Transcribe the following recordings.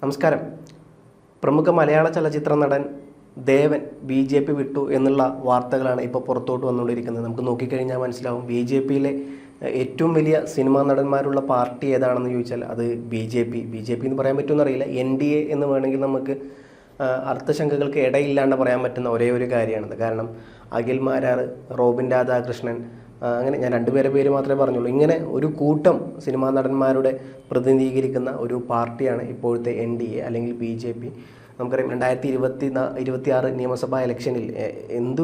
നമസ്കാരം. പ്രമുഖ മലയാള ചലച്ചിത്ര നടൻ ദേവൻ BJP വിട്ടു എന്നുള്ള വാർത്തകളാണ് ഇപ്പോൾ പുറത്തോട്ട് വന്നുകൊണ്ടിരിക്കുന്നത്. നമുക്ക് നോക്കിക്കഴിഞ്ഞാൽ മനസ്സിലാവും BJPയിലെ ഏറ്റവും വലിയ സിനിമാ നടന്മാരുള്ള പാർട്ടി ഏതാണെന്ന് ചോദിച്ചാൽ അത് BJP എന്ന് പറയാൻ പറ്റുമെന്നറിയില്ല. NDA എന്ന് വേണമെങ്കിൽ നമുക്ക് അർത്ഥശങ്കകൾക്ക് ഇടയില്ലാണ്ട് പറയാൻ പറ്റുന്ന ഒരേ ഒരു കാര്യമാണത്. കാരണം അഖിൽ മാരാർ, റോബിൻ രാധാകൃഷ്ണൻ, അങ്ങനെ ഞാൻ രണ്ടുപേരെ പേര് മാത്രമേ പറഞ്ഞുള്ളൂ. ഇങ്ങനെ ഒരു കൂട്ടം സിനിമാ നടന്മാരുടെ പ്രതിനിധീകരിക്കുന്ന ഒരു പാർട്ടിയാണ് ഇപ്പോഴത്തെ NDA അല്ലെങ്കിൽ BJP. നമുക്കറിയാം 2026 നിയമസഭാ ഇലക്ഷനിൽ എന്ത്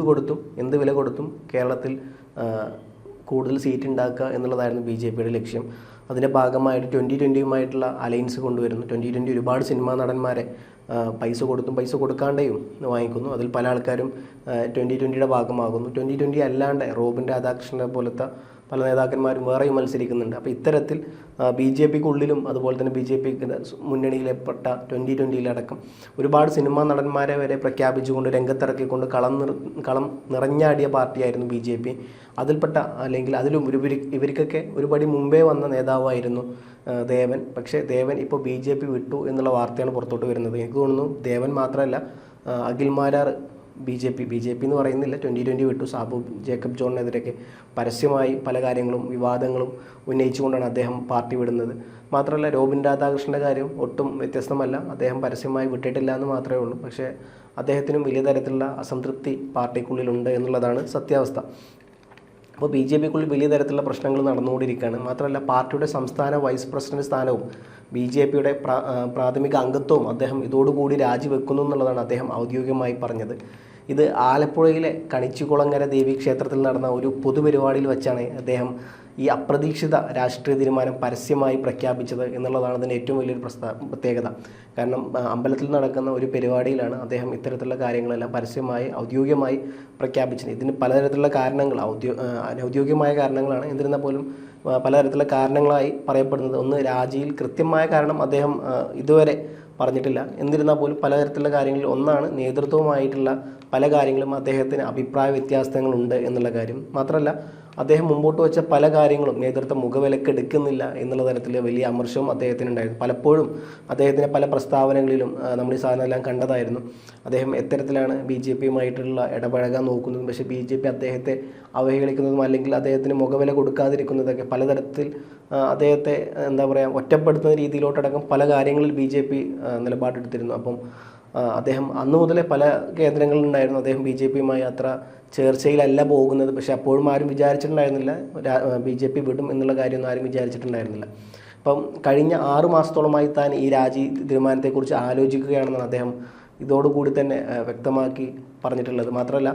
വില കൊടുത്തും കേരളത്തിൽ കൂടുതൽ സീറ്റ് ഉണ്ടാക്കുക എന്നുള്ളതായിരുന്നു BJPയുടെ ലക്ഷ്യം. അതിൻ്റെ ഭാഗമായിട്ട് 2020 അലയൻസ് കൊണ്ടുവരുന്നു. 2020 ഒരുപാട് സിനിമാ നടന്മാരെ പൈസ കൊടുക്കാണ്ടേയും വാങ്ങിക്കുന്നു. അതിൽ പല ആൾക്കാരും 2020യുടെ ഭാഗമാകുന്നു. 2020 അല്ലാണ്ട് റോബിൻ രാധാകൃഷ്ണനെ പോലത്തെ പല നേതാക്കന്മാരും വേറെയും മത്സരിക്കുന്നുണ്ട്. അപ്പോൾ ഇത്തരത്തിൽ BJPക്കുള്ളിലും അതുപോലെ തന്നെ BJPക്ക് മുന്നണിയിലെപ്പെട്ട 2020 ഒരുപാട് സിനിമാ നടന്മാരെ വരെ പ്രഖ്യാപിച്ചുകൊണ്ട് രംഗത്തിറക്കിക്കൊണ്ട് കളം നിറഞ്ഞാടിയ പാർട്ടിയായിരുന്നു BJP. അതിൽപ്പെട്ട അല്ലെങ്കിൽ അതിലും ഇവർക്കൊക്കെ ഒരുപടി മുമ്പേ വന്ന നേതാവായിരുന്നു ദേവൻ. പക്ഷേ ദേവൻ ഇപ്പോൾ BJP വിട്ടു എന്നുള്ള വാർത്തയാണ് പുറത്തോട്ട് വരുന്നത്. എനിക്ക് തോന്നുന്നു ദേവൻ മാത്രമല്ല, അഖിൽ മാരാർ BJP എന്ന് പറയുന്നില്ല, 2020 വിട്ടു. സാബു ജേക്കബ് ജോണിനെതിരെയൊക്കെ പരസ്യമായി പല കാര്യങ്ങളും വിവാദങ്ങളും ഉന്നയിച്ചുകൊണ്ടാണ് അദ്ദേഹം പാർട്ടി വിടുന്നത്. മാത്രമല്ല റോബിൻ രാധാകൃഷ്ണൻ്റെ കാര്യം ഒട്ടും വ്യത്യസ്തമല്ല. അദ്ദേഹം പരസ്യമായി വിട്ടിട്ടില്ല എന്ന് മാത്രമേ ഉള്ളൂ. പക്ഷേ അദ്ദേഹത്തിനും വലിയ തരത്തിലുള്ള അസംതൃപ്തി പാർട്ടിക്കുള്ളിലുണ്ട് എന്നുള്ളതാണ് സത്യാവസ്ഥ. അപ്പോൾ BJPക്കുള്ളിൽ വലിയ തരത്തിലുള്ള പ്രശ്നങ്ങൾ നടന്നുകൊണ്ടിരിക്കുകയാണ്. മാത്രമല്ല പാർട്ടിയുടെ സംസ്ഥാന വൈസ് പ്രസിഡന്റ് സ്ഥാനവും BJPയുടെ പ്രാഥമിക അംഗത്വവും അദ്ദേഹം ഇതോടുകൂടി രാജിവെക്കുന്നു എന്നുള്ളതാണ് അദ്ദേഹം ഔദ്യോഗികമായി പറഞ്ഞത്. ഇത് ആലപ്പുഴയിലെ കണിച്ചുകുളങ്ങര ദേവീക്ഷേത്രത്തിൽ നടന്ന ഒരു പൊതുപരിപാടിയിൽ വെച്ചാണ് അദ്ദേഹം ഈ അപ്രതീക്ഷിത രാഷ്ട്രീയ തീരുമാനം പരസ്യമായി പ്രഖ്യാപിച്ചത് എന്നുള്ളതാണ് അതിൻ്റെ ഏറ്റവും വലിയൊരു പ്രത്യേകത. കാരണം അമ്പലത്തിൽ നടക്കുന്ന ഒരു പരിപാടിയിലാണ് അദ്ദേഹം ഇത്തരത്തിലുള്ള കാര്യങ്ങളെല്ലാം പരസ്യമായി ഔദ്യോഗികമായി പ്രഖ്യാപിച്ചത്. ഇതിന് പലതരത്തിലുള്ള കാരണങ്ങൾ അനൗദ്യോഗികമായ കാരണങ്ങളാണ്. എന്നിരുന്നാൽ പോലും പലതരത്തിലുള്ള കാരണങ്ങളായി പറയപ്പെടുന്നത്, ഒന്ന് രാജിയിൽ കൃത്യമായ കാരണം അദ്ദേഹം ഇതുവരെ പറഞ്ഞിട്ടില്ല. എന്നിരുന്നാൽ പോലും പലതരത്തിലുള്ള കാര്യങ്ങളിൽ ഒന്നാണ് നേതൃത്വവുമായിട്ടുള്ള പല കാര്യങ്ങളും അദ്ദേഹത്തിന് അഭിപ്രായ വ്യത്യാസങ്ങളുണ്ട് എന്നുള്ള കാര്യം. മാത്രമല്ല അദ്ദേഹം മുമ്പോട്ട് വെച്ച പല കാര്യങ്ങളും നേതൃത്വം മുഖവിലക്കെടുക്കുന്നില്ല എന്നുള്ള തരത്തിൽ വലിയ അമർഷവും അദ്ദേഹത്തിനുണ്ടായിരുന്നു. പലപ്പോഴും അദ്ദേഹത്തിൻ്റെ പല പ്രസ്താവനകളിലും നമ്മൾ ഈ സാധനമെല്ലാം കണ്ടതായിരുന്നു. അദ്ദേഹം എത്തരത്തിലാണ് BJPയുമായിട്ടുള്ള ഇടപഴകാൻ നോക്കുന്നതും പക്ഷേ BJP അദ്ദേഹത്തെ അവഹേളിക്കുന്നതും അല്ലെങ്കിൽ അദ്ദേഹത്തിന് മുഖവില കൊടുക്കാതിരിക്കുന്നതൊക്കെ പലതരത്തിൽ അദ്ദേഹത്തെ ഒറ്റപ്പെടുത്തുന്ന രീതിയിലോട്ടടക്കം പല കാര്യങ്ങളിൽ BJP നിലപാടെടുത്തിരുന്നു. അപ്പം അദ്ദേഹം അന്നു മുതലേ പല കേന്ദ്രങ്ങളിലുണ്ടായിരുന്നു. അദ്ദേഹം BJPയുമായി അത്ര ചേർച്ചയിലല്ല പോകുന്നത്. പക്ഷേ അപ്പോഴും ആരും വിചാരിച്ചിട്ടുണ്ടായിരുന്നില്ല BJP വിടും എന്നുള്ള കാര്യമൊന്നും ആരും വിചാരിച്ചിട്ടുണ്ടായിരുന്നില്ല. അപ്പം കഴിഞ്ഞ 6 മാസത്തോളമായി താൻ ഈ രാജി തീരുമാനത്തെക്കുറിച്ച് ആലോചിക്കുകയാണെന്നാണ് അദ്ദേഹം ഇതോടുകൂടി തന്നെ വ്യക്തമാക്കി പറഞ്ഞിട്ടുള്ളത്. മാത്രമല്ല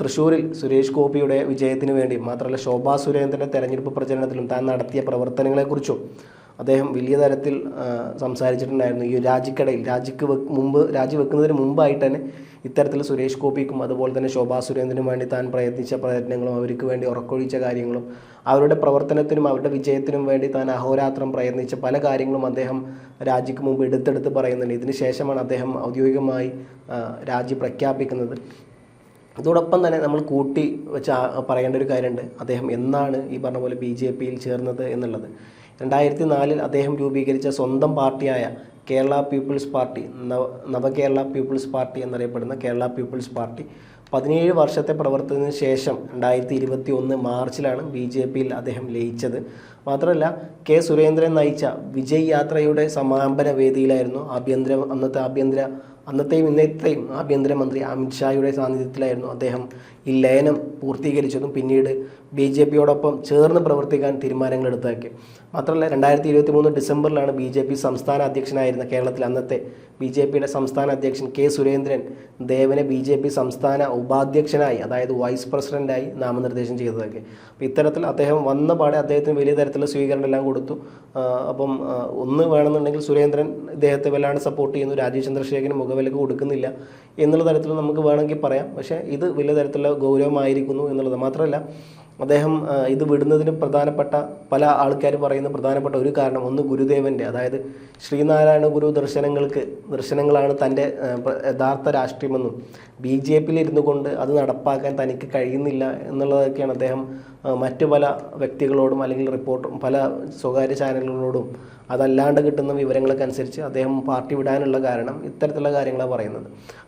തൃശ്ശൂരിൽ സുരേഷ് ഗോപിയുടെ വിജയത്തിന് വേണ്ടി മാത്രമല്ല ശോഭാ സുരേന്ദ്രൻ്റെ തെരഞ്ഞെടുപ്പ് പ്രചരണത്തിലും താൻ നടത്തിയ പ്രവർത്തനങ്ങളെക്കുറിച്ചും അദ്ദേഹം വലിയ തരത്തിൽ സംസാരിച്ചിട്ടുണ്ടായിരുന്നു. ഈ രാജി വെക്കുന്നതിന് മുമ്പായിട്ട് തന്നെ ഇത്തരത്തിൽ സുരേഷ് ഗോപിക്കും അതുപോലെ തന്നെ ശോഭാ സുരേന്ദ്രനും വേണ്ടി താൻ പ്രയത്നിച്ച പ്രയത്നങ്ങളും അവർക്ക് വേണ്ടി ഉറക്കൊഴിച്ച കാര്യങ്ങളും അവരുടെ പ്രവർത്തനത്തിനും അവരുടെ വിജയത്തിനും വേണ്ടി താൻ അഹോരാത്രം പ്രയത്നിച്ച പല കാര്യങ്ങളും അദ്ദേഹം രാജിക്ക് മുമ്പ് എടുത്തെടുത്ത് പറയുന്നുണ്ട്. ഇതിന് ശേഷമാണ് അദ്ദേഹം ഔദ്യോഗികമായി രാജി പ്രഖ്യാപിക്കുന്നത്. ഇതോടൊപ്പം തന്നെ നമ്മൾ കൂട്ടി വെച്ച് പറയേണ്ട ഒരു കാര്യമുണ്ട്. അദ്ദേഹം എന്നാണ് ഈ പറഞ്ഞ പോലെ BJPയിൽ ചേർന്നത് എന്നുള്ളത്. 2004 അദ്ദേഹം രൂപീകരിച്ച സ്വന്തം പാർട്ടിയായ കേരള പീപ്പിൾസ് പാർട്ടി, നവകേരള പീപ്പിൾസ് പാർട്ടി എന്നറിയപ്പെടുന്ന കേരള പീപ്പിൾസ് പാർട്ടി 17 വർഷത്തെ പ്രവർത്തനത്തിന് ശേഷം 2021 മാർച്ചിലാണ് BJPയിൽ അദ്ദേഹം ലയിച്ചത്. മാത്രമല്ല K. സുരേന്ദ്രൻ നയിച്ച വിജയ് യാത്രയുടെ സമാപന വേദിയിലായിരുന്നു അന്നത്തെയും ഇന്നത്തെയും ആഭ്യന്തരമന്ത്രി അമിത്ഷായുടെ സാന്നിധ്യത്തിലായിരുന്നു അദ്ദേഹം ഈ ലയനം പൂർത്തീകരിച്ചതും പിന്നീട് BJPയോടൊപ്പം ചേർന്ന് പ്രവർത്തിക്കാൻ തീരുമാനങ്ങളെടുത്താക്കി. മാത്രമല്ല 2023 ഡിസംബറിലാണ് BJP സംസ്ഥാന അധ്യക്ഷനായിരുന്ന കേരളത്തിൽ അന്നത്തെ BJPയുടെ സംസ്ഥാന അധ്യക്ഷൻ K. സുരേന്ദ്രൻ ദേവനെ BJP സംസ്ഥാന ഉപാധ്യക്ഷനായി, അതായത് വൈസ് പ്രസിഡൻ്റായി നാമനിർദ്ദേശം ചെയ്തതൊക്കെ. അപ്പോൾ ഇത്തരത്തിൽ അദ്ദേഹം വന്ന പാടെ അദ്ദേഹത്തിന് വലിയ തരത്തിലുള്ള സ്വീകരണം എല്ലാം കൊടുത്തു. അപ്പം ഒന്ന് വേണമെന്നുണ്ടെങ്കിൽ സുരേന്ദ്രൻ ഇദ്ദേഹത്തെ വല്ലാണ്ട് സപ്പോർട്ട് ചെയ്യുന്നു, രാജീവ് ചന്ദ്രശേഖരന് മുഖവിലക്ക് കൊടുക്കുന്നില്ല എന്നുള്ള തരത്തിൽ നമുക്ക് വേണമെങ്കിൽ പറയാം. പക്ഷേ ഇത് വലിയ തരത്തിലുള്ള ഗൗരവമായിരിക്കുന്നു എന്നുള്ളത്. മാത്രമല്ല അദ്ദേഹം ഇത് വിടുന്നതിന് പല ആൾക്കാർ പറയുന്ന പ്രധാനപ്പെട്ട ഒരു കാരണം, ഒന്ന് ഗുരുദേവൻ്റെ, അതായത് ശ്രീനാരായണ ഗുരു ദർശനങ്ങളാണ് തൻ്റെ യഥാർത്ഥ രാഷ്ട്രീയമെന്നും BJPയിൽ ഇരുന്നു കൊണ്ട് അത് നടപ്പാക്കാൻ തനിക്ക് കഴിയുന്നില്ല എന്നുള്ളതൊക്കെയാണ് അദ്ദേഹം മറ്റു പല വ്യക്തികളോടും അല്ലെങ്കിൽ പല സ്വകാര്യ ചാനലുകളോടും അതല്ലാണ്ട് കിട്ടുന്ന വിവരങ്ങളൊക്കെ അനുസരിച്ച് അദ്ദേഹം പാർട്ടി വിടാനുള്ള കാരണം ഇത്തരത്തിലുള്ള കാര്യങ്ങളാണ് പറയുന്നത്.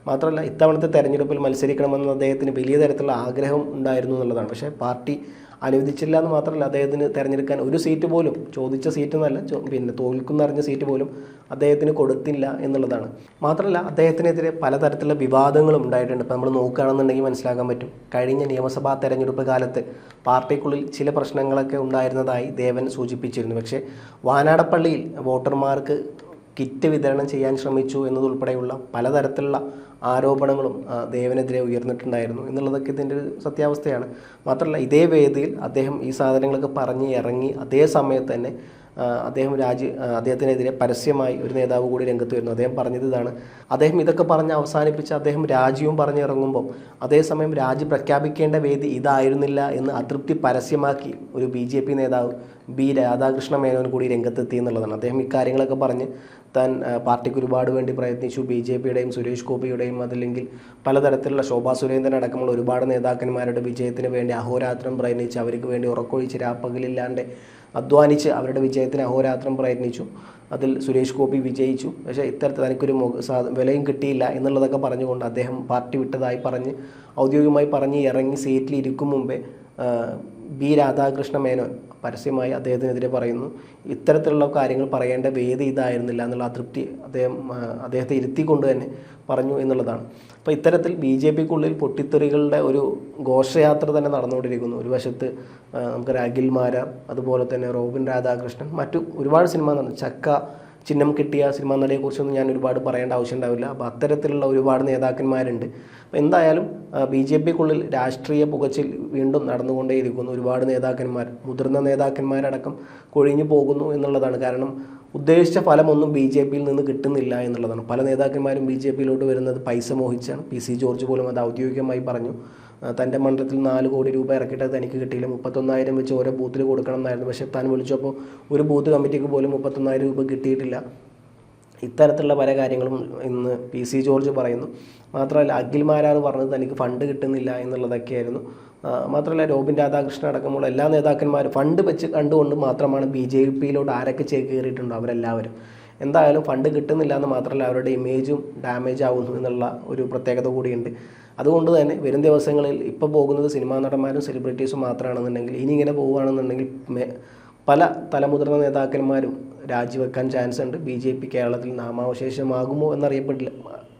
മാത്രമല്ല ഇത്തവണത്തെ തെരഞ്ഞെടുപ്പിൽ മത്സരിക്കണമെന്ന് അദ്ദേഹത്തിന് വലിയ തരത്തിലുള്ള ആഗ്രഹം ഉണ്ടായിരുന്നു എന്നുള്ളതാണ്. പക്ഷേ പാർട്ടി അനുവദിച്ചില്ല എന്ന് മാത്രമല്ല, അദ്ദേഹത്തിന് തിരഞ്ഞെടുക്കാൻ ഒരു സീറ്റ് പോലും, ചോദിച്ച സീറ്റ് എന്നല്ല, തോൽക്കുന്നറിഞ്ഞ സീറ്റ് പോലും അദ്ദേഹത്തിന് കൊടുത്തില്ല എന്നുള്ളതാണ്. മാത്രമല്ല അദ്ദേഹത്തിനെതിരെ പലതരത്തിലുള്ള വിവാദങ്ങളും ഉണ്ടായിട്ടുണ്ട്. ഇപ്പോൾ നമ്മൾ നോക്കുകയാണെന്നുണ്ടെങ്കിൽ മനസ്സിലാക്കാൻ പറ്റും. കഴിഞ്ഞ നിയമസഭാ തെരഞ്ഞെടുപ്പ് കാലത്ത് പാർട്ടിക്കുള്ളിൽ ചില പ്രശ്നങ്ങളൊക്കെ ഉണ്ടായിരുന്നതായി ദേവൻ സൂചിപ്പിച്ചിരുന്നു. പക്ഷേ വാനാടപ്പള്ളിയിൽ വോട്ടർമാർക്ക് കിറ്റ് വിതരണം ചെയ്യാൻ ശ്രമിച്ചു എന്നതുൾപ്പെടെയുള്ള പലതരത്തിലുള്ള ആരോപണങ്ങളും ദേവനെതിരെ ഉയർന്നിട്ടുണ്ടായിരുന്നു എന്നുള്ളതൊക്കെ ഇതിൻ്റെ ഒരു സത്യാവസ്ഥയാണ്. മാത്രമല്ല ഇതേ വേദിയിൽ അദ്ദേഹം ഈ സാധനങ്ങളൊക്കെ പറഞ്ഞ് ഇറങ്ങി അതേ സമയത്ത് തന്നെ അദ്ദേഹത്തിനെതിരെ പരസ്യമായി ഒരു നേതാവ് കൂടി രംഗത്ത് വരുന്നു. അദ്ദേഹം പറഞ്ഞത് ഇതാണ്: അദ്ദേഹം ഇതൊക്കെ പറഞ്ഞ് അവസാനിപ്പിച്ച് അദ്ദേഹം രാജിയും പറഞ്ഞിറങ്ങുമ്പോൾ അതേസമയം രാജി പ്രഖ്യാപിക്കേണ്ട വേദി ഇതായിരുന്നില്ല എന്ന് അതൃപ്തി പരസ്യമാക്കി ഒരു BJP നേതാവ് രാധാകൃഷ്ണ മേനോൻ കൂടി രംഗത്തെത്തി എന്നുള്ളതാണ്. അദ്ദേഹം ഇക്കാര്യങ്ങളൊക്കെ പറഞ്ഞ് താൻ പാർട്ടിക്ക് ഒരുപാട് വേണ്ടി പ്രയത്നിച്ചു, BJPയുടെയും സുരേഷ് ഗോപിയുടെയും അതല്ലെങ്കിൽ പലതരത്തിലുള്ള ശോഭാ സുരേന്ദ്രൻ അടക്കമുള്ള ഒരുപാട് നേതാക്കന്മാരുടെ വിജയത്തിന് വേണ്ടി അഹോരാത്രം പ്രയത്നിച്ച്, അവർക്ക് വേണ്ടി ഉറക്കൊഴിച്ച് രാപ്പകലില്ലാണ്ട് അധ്വാനിച്ച് അവരുടെ വിജയത്തിന് അഹോരാത്രം പ്രയത്നിച്ചു. അതിൽ സുരേഷ് ഗോപി വിജയിച്ചു. പക്ഷേ ഇത്തരത്തിൽ തനിക്കൊരു വിലയും കിട്ടിയില്ല എന്നുള്ളതൊക്കെ പറഞ്ഞുകൊണ്ട് അദ്ദേഹം പാർട്ടി വിട്ടതായി പറഞ്ഞ് ഔദ്യോഗികമായി പറഞ്ഞ് ഇറങ്ങി സീറ്റിൽ ഇരിക്കും മുമ്പേ രാധാകൃഷ്ണ മേനോൻ പരസ്യമായി അദ്ദേഹത്തിനെതിരെ പറയുന്നു. ഇത്തരത്തിലുള്ള കാര്യങ്ങൾ പറയേണ്ട വേദി ഇതായിരുന്നില്ല എന്നുള്ള അതൃപ്തി അദ്ദേഹത്തെ ഇരുത്തിക്കൊണ്ട് തന്നെ പറഞ്ഞു എന്നുള്ളതാണ്. അപ്പോൾ ഇത്തരത്തിൽ BJPക്കുള്ളിൽ പൊട്ടിത്തെറികളുടെ ഒരു ഘോഷയാത്ര തന്നെ നടന്നുകൊണ്ടിരിക്കുന്നു. ഒരു വശത്ത് നമുക്ക് അഖിൽമാരാർ, അതുപോലെ തന്നെ റോബിൻ രാധാകൃഷ്ണൻ, മറ്റു ഒരുപാട് സിനിമ നടന്നു. ചക്ക ചിഹ്നം കിട്ടിയ സിനിമാ നടിയെക്കുറിച്ചൊന്നും ഞാൻ ഒരുപാട് പറയേണ്ട ആവശ്യം ഉണ്ടാവില്ല. അപ്പോൾ അത്തരത്തിലുള്ള ഒരുപാട് നേതാക്കന്മാരുണ്ട്. അപ്പോൾ എന്തായാലും BJPക്കുള്ളിൽ രാഷ്ട്രീയ പുകച്ചിൽ വീണ്ടും നടന്നുകൊണ്ടേയിരിക്കുന്നു. ഒരുപാട് നേതാക്കന്മാർ, മുതിർന്ന നേതാക്കന്മാരടക്കം കൊഴിഞ്ഞു പോകുന്നു എന്നുള്ളതാണ്. കാരണം ഉദ്ദേശിച്ച ഫലമൊന്നും BJPയിൽ നിന്ന് കിട്ടുന്നില്ല എന്നുള്ളതാണ്. പല നേതാക്കന്മാരും BJPയിലോട്ട് വരുന്നത് പൈസ മോഹിച്ചാണ്. PC ജോർജ് പോലും അത് ഔദ്യോഗികമായി പറഞ്ഞു. തൻ്റെ മണ്ഡലത്തിൽ 4 കോടി രൂപ ഇറക്കിയിട്ട് തനിക്ക് കിട്ടിയില്ല, 31,000 വെച്ച് ഓരോ ബൂത്തിൽ കൊടുക്കണം എന്നായിരുന്നു. പക്ഷേ താൻ വിളിച്ചപ്പോൾ ഒരു ബൂത്ത് കമ്മിറ്റിക്ക് പോലും 31,000 രൂപ കിട്ടിയിട്ടില്ല. ഇത്തരത്തിലുള്ള പല കാര്യങ്ങളും ഇന്ന് PC ജോർജ് പറയുന്നു. മാത്രമല്ല അഖിൽമാരാർ പറഞ്ഞത് തനിക്ക് ഫണ്ട് കിട്ടുന്നില്ല എന്നുള്ളതൊക്കെയായിരുന്നു. മാത്രമല്ല റോബിൻ രാധാകൃഷ്ണൻ അടക്കമുള്ള എല്ലാ നേതാക്കന്മാരും ഫണ്ട് വെച്ച് കണ്ടുകൊണ്ട് മാത്രമാണ് BJPയിലോട്ട് ആരൊക്കെ ചേക്കേറിയിട്ടുണ്ടോ അവരെല്ലാവരും. എന്തായാലും ഫണ്ട് കിട്ടുന്നില്ല എന്ന് മാത്രമല്ല അവരുടെ ഇമേജും ഡാമേജ് ആവുന്നു എന്നുള്ള ഒരു പ്രത്യേകത കൂടിയുണ്ട്. അതുകൊണ്ട് തന്നെ വരും ദിവസങ്ങളിൽ ഇപ്പോൾ പോകുന്നത് സിനിമാ നടന്മാരും സെലിബ്രിറ്റീസും മാത്രമാണെന്നുണ്ടെങ്കിൽ, ഇനി ഇങ്ങനെ പോവുകയാണെന്നുണ്ടെങ്കിൽ പല തലമുതിർന്ന നേതാക്കന്മാരും രാജിവെക്കാൻ ചാൻസ് ഉണ്ട്. BJP കേരളത്തിൽ നാമാവശേഷമാകുമോ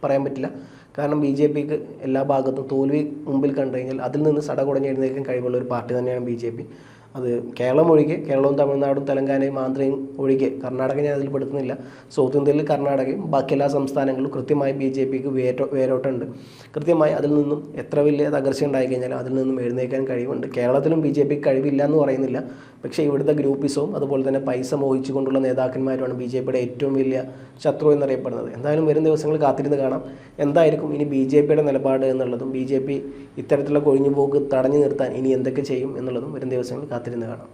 പറയാൻ പറ്റില്ല. കാരണം BJPക്ക് എല്ലാ ഭാഗത്തും തോൽവി മുമ്പിൽ കണ്ടു കഴിഞ്ഞാൽ അതിൽ നിന്ന് സടകുടഞ്ഞ് എഴുന്നേൽക്കാൻ കഴിവുള്ള ഒരു പാർട്ടി തന്നെയാണ് BJP. അത് കേരളം ഒഴികെ, കേരളവും തമിഴ്നാടും തെലങ്കാനയും ആന്ധ്രയും ഒഴികെ, കർണാടക ഞാൻ അതിൽ പെടുത്തുന്നില്ല, സൗത്ത് ഇന്ത്യയിൽ കർണാടകയും ബാക്കി എല്ലാ സംസ്ഥാനങ്ങളും കൃത്യമായി BJPക്ക് വേരോട്ടുണ്ട്. കൃത്യമായി അതിൽ നിന്നും എത്ര വലിയ തകർച്ച ഉണ്ടായി കഴിഞ്ഞാലും അതിൽ നിന്നും എഴുന്നേൽക്കാൻ കഴിവുണ്ട്. കേരളത്തിലും BJPക്ക് കഴിവില്ല എന്ന് പറയുന്നില്ല. പക്ഷേ ഇവിടുത്തെ ഗ്രൂപ്പിസവും അതുപോലെ തന്നെ പൈസ മോഹിച്ചുകൊണ്ടുള്ള നേതാക്കന്മാരുമാണ് BJPയുടെ ഏറ്റവും വലിയ ശത്രു എന്നറിയപ്പെടുന്നത്. എന്തായാലും വരും ദിവസങ്ങൾ കാത്തിരുന്ന് കാണാം എന്തായിരിക്കും ഇനി BJPയുടെ നിലപാട് എന്നുള്ളതും, BJP ഇത്തരത്തിലുള്ള കൊഴിഞ്ഞുപോക്ക് തടഞ്ഞു നിർത്താൻ ഇനി എന്തൊക്കെ ചെയ്യും എന്നുള്ളതും വരും ദിവസങ്ങളിൽ കാത്തിരുന്ന് കാണാം.